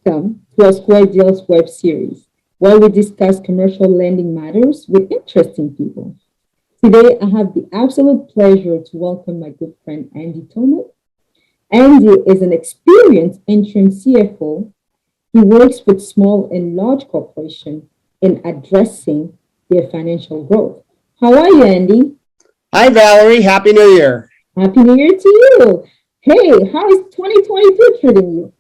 welcome to our Square Deals web series, where we discuss commercial lending matters with interesting people. Today, I have the absolute pleasure to welcome my good friend Andy Tomat. Andy is an experienced interim CFO. He works with small and large corporations in addressing their financial growth. How are you, Andy? Hi, Valerie. Happy New Year. Happy New Year to you. Hey, how is 2022 treating you?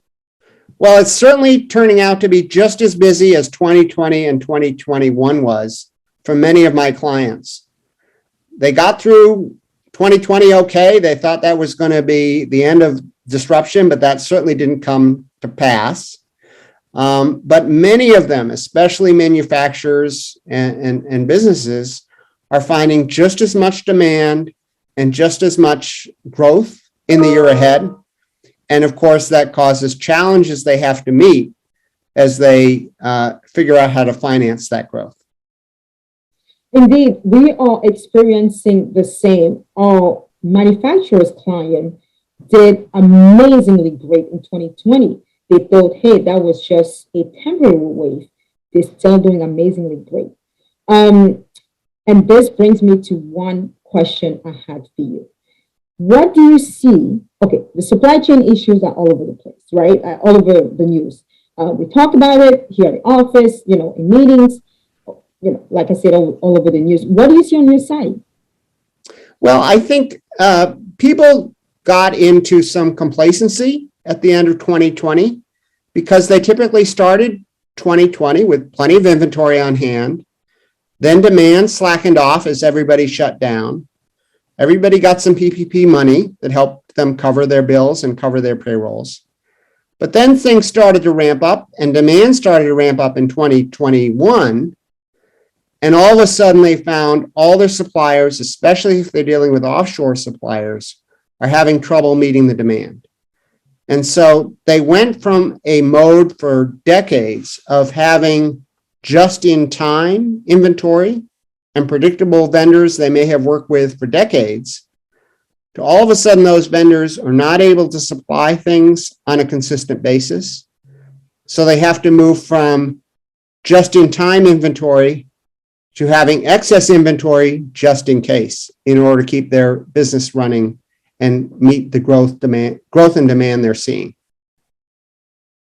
Well, it's certainly turning out to be just as busy as 2020 and 2021 was for many of my clients. They got through 2020 okay. They thought that was going to be the end of disruption, but that certainly didn't come to pass. But many of them, especially manufacturers and businesses, are finding just as much demand and just as much growth in the year ahead. And of course, that causes challenges they have to meet as they figure out how to finance that growth. Indeed, we are experiencing the same. Our manufacturers client did amazingly great in 2020. They thought, hey, that was just a temporary wave. They're still doing amazingly great. And this brings me to one question I had for you. What do you see? Okay, the supply chain issues are all over the place, right? All over the news. We talk about it here at the office, in meetings, like I said, all over the news. What do you see on your side? Well, I think people got into some complacency at the end of 2020 because they typically started 2020 with plenty of inventory on hand. Then demand slackened off as everybody shut down. Everybody got some PPP money that helped them cover their bills and cover their payrolls. But then things started to ramp up and demand started to ramp up in 2021. And all of a sudden they found all their suppliers, especially if they're dealing with offshore suppliers, are having trouble meeting the demand. And so they went from a mode for decades of having just-in-time inventory and predictable vendors they may have worked with for decades, to all of a sudden those vendors are not able to supply things on a consistent basis. So they have to move from just-in-time inventory to having excess inventory just in case in order to keep their business running and meet the growth and demand they're seeing.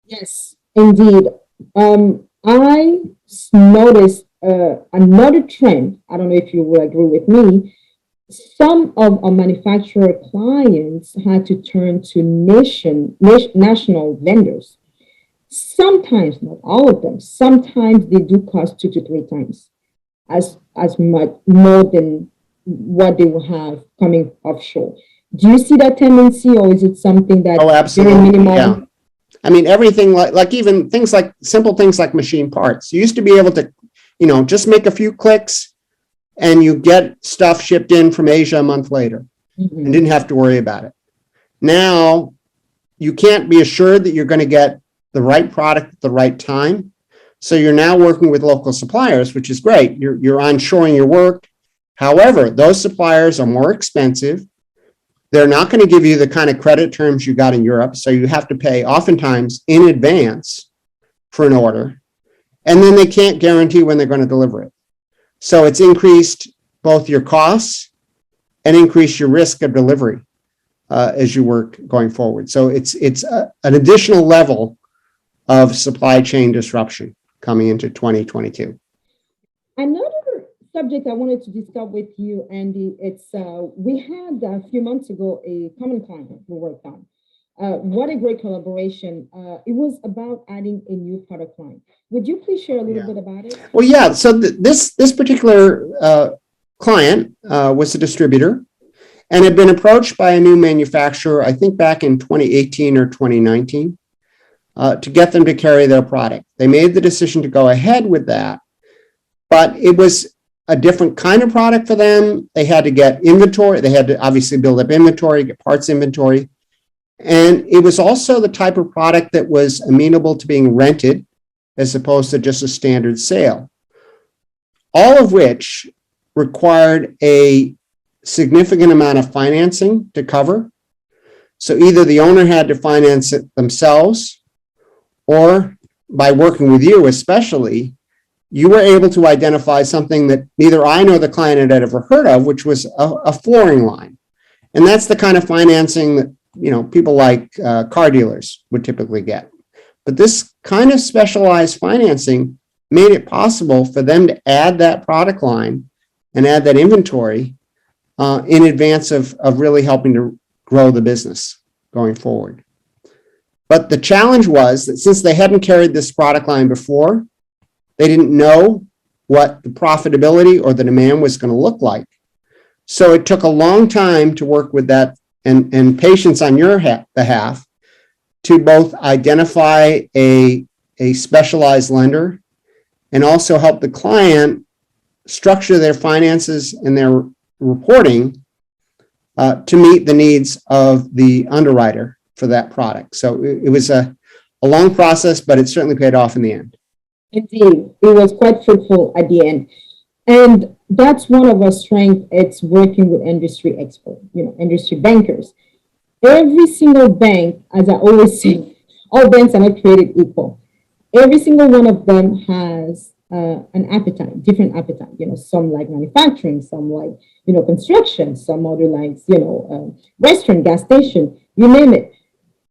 Yes, indeed. I noticed another trend. I don't know if you will agree with me. Some of our manufacturer clients had to turn to national vendors. Sometimes, not all of them, sometimes they do cost 2 to 3 times as much more than what they will have coming offshore. Do you see that tendency, or is it something that absolutely, very minimal? Yeah. I mean, everything like even things like simple things like machine parts. You used to be able to, just make a few clicks and you get stuff shipped in from Asia a month later and didn't have to worry about it. Now, you can't be assured that you're going to get the right product at the right time. So you're now working with local suppliers, which is great. You're onshoring your work. However, those suppliers are more expensive. They're not going to give you the kind of credit terms you got in Europe. So you have to pay oftentimes in advance for an order. And then they can't guarantee when they're going to deliver it. So it's increased both your costs and increased your risk of delivery as you work going forward. So it's an additional level of supply chain disruption coming into 2022. Another subject I wanted to discuss with you, Andy, it's we had a few months ago a common client we worked on. What a great collaboration. It was about adding a new product line. Would you please share a little bit about it? Well, yeah. So this particular client was a distributor and had been approached by a new manufacturer, I think back in 2018 or 2019, to get them to carry their product. They made the decision to go ahead with that, but it was a different kind of product for them. They had to get inventory. They had to obviously build up inventory, get parts inventory. And it was also the type of product that was amenable to being rented as opposed to just a standard sale. All of which required a significant amount of financing to cover. So either the owner had to finance it themselves, or by working with you especially, you were able to identify something that neither I nor the client had ever heard of, which was a flooring line. And that's the kind of financing that, people like car dealers would typically get. But this kind of specialized financing made it possible for them to add that product line and add that inventory in advance of really helping to grow the business going forward. But the challenge was that since they hadn't carried this product line before, they didn't know what the profitability or the demand was going to look like. So it took a long time to work with that and patience on your behalf to both identify a specialized lender and also help the client structure their finances and their reporting to meet the needs of the underwriter for that product. So it was a long process, but it certainly paid off in the end. Indeed, it was quite fruitful at the end. And that's one of our strengths. It's working with industry experts, industry bankers. Every single bank, as I always say, all banks are not created equal. Every single one of them has an appetite, different appetite. Some like manufacturing, some like, construction, some other like, restaurant, gas station, you name it.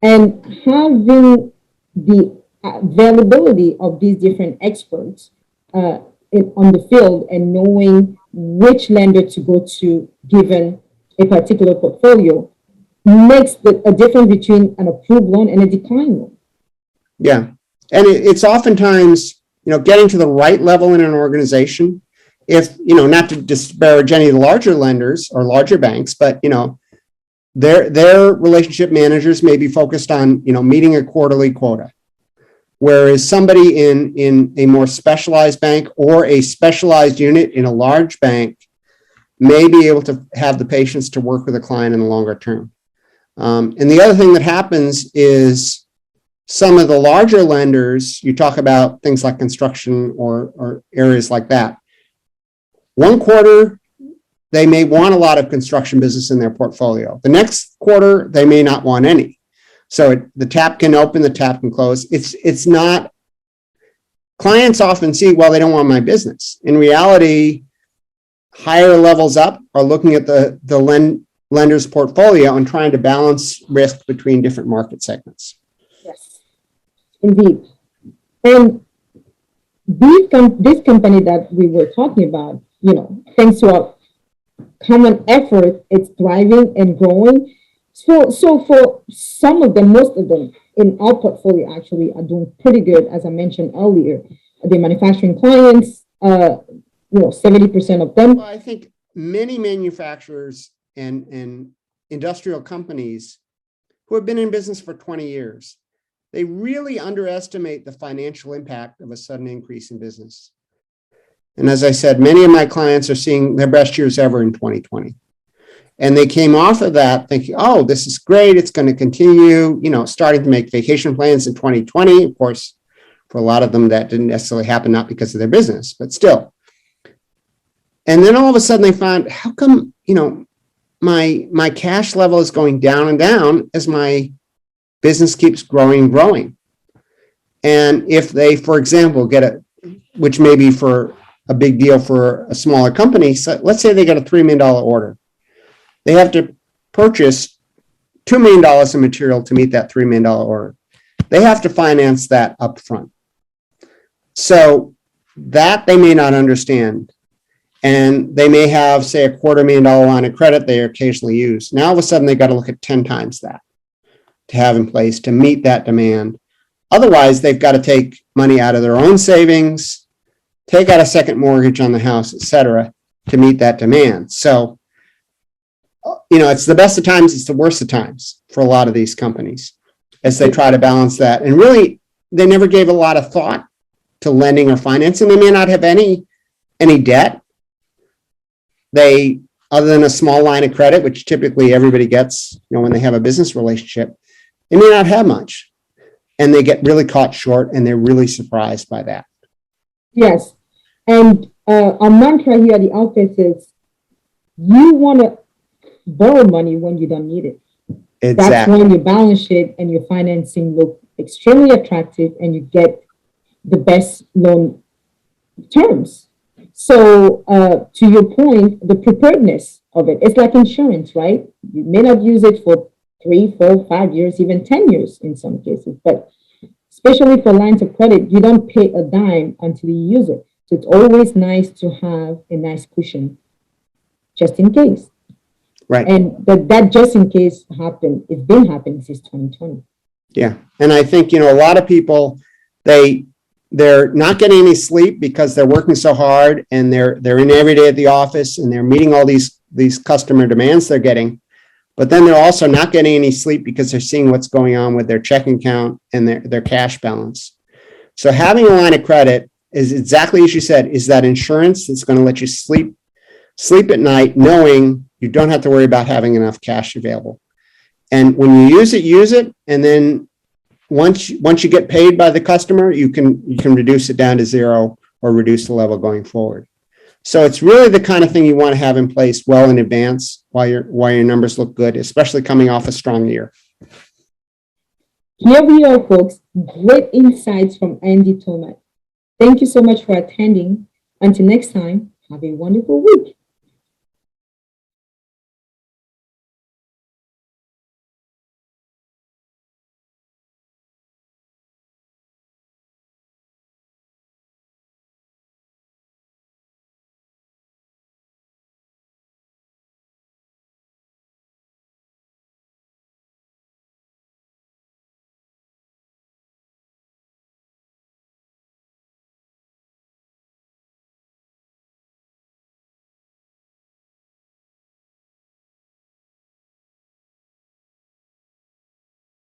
And having the availability of these different experts on the field and knowing which lender to go to given a particular portfolio makes a difference between an approved loan and a declined loan. Yeah. And it's oftentimes, getting to the right level in an organization, if, not to disparage any of the larger lenders or larger banks, but, their relationship managers may be focused on, meeting a quarterly quota. Whereas somebody in a more specialized bank or a specialized unit in a large bank may be able to have the patience to work with a client in the longer term. And the other thing that happens is some of the larger lenders, you talk about things like construction or areas like that. One quarter, they may want a lot of construction business in their portfolio. The next quarter, they may not want any. So the tap can open, the tap can close. It's not, clients often see, well, they don't want my business. In reality, higher levels up are looking at the lender's portfolio and trying to balance risk between different market segments. Yes, indeed. And this company that we were talking about, thanks to our common effort, it's thriving and growing. So for some of them, most of them in our portfolio actually are doing pretty good. As I mentioned earlier, the manufacturing clients, 70% of them. Well, I think many manufacturers and industrial companies who have been in business for 20 years, they really underestimate the financial impact of a sudden increase in business. And as I said, many of my clients are seeing their best years ever in 2020. And they came off of that thinking, oh, this is great. It's going to continue, starting to make vacation plans in 2020. Of course, for a lot of them, that didn't necessarily happen, not because of their business, but still. And then all of a sudden they found, how come, my cash level is going down and down as my business keeps growing and growing. And if they, for example, which may be for a big deal for a smaller company, so let's say they get a $3 million order. They have to purchase $2 million in material to meet that $3 million order. They have to finance that up front. So that they may not understand. And they may have, say, a $250,000 line of credit they occasionally use. Now, all of a sudden, they've got to look at 10 times that to have in place to meet that demand. Otherwise, they've got to take money out of their own savings, take out a second mortgage on the house, et cetera, to meet that demand. So, it's the best of times, it's the worst of times for a lot of these companies as they try to balance that. And really, they never gave a lot of thought to lending or financing. They may not have any debt. They, other than a small line of credit, which typically everybody gets, when they have a business relationship, they may not have much. And they get really caught short and they're really surprised by that. Yes. And our mantra here at the office is you want to borrow money when you don't need it. Exactly. That's when your balance sheet and your financing look extremely attractive and you get the best loan terms. So, to your point, the preparedness of it, it's like insurance, right? You may not use it for 3, 4, 5 years, even 10 years in some cases, but especially for lines of credit, you don't pay a dime until you use it. So it's always nice to have a nice cushion just in case. Right. And that just in case happened, it's been happening since 2020. Yeah. And I think, a lot of people, they're not getting any sleep because they're working so hard and they're in every day at the office and they're meeting all these customer demands they're getting. But then they're also not getting any sleep because they're seeing what's going on with their checking account and their cash balance. So having a line of credit is exactly as you said, is that insurance that's going to let you sleep at night, knowing you don't have to worry about having enough cash available. And when you use it, and then once you get paid by the customer, you can reduce it down to zero or reduce the level going forward. So it's really the kind of thing you want to have in place well in advance while your numbers look good, especially coming off a strong year. Here we are, folks. Great insights from Andy Tomat. Thank you so much for attending. Until next time, have a wonderful week.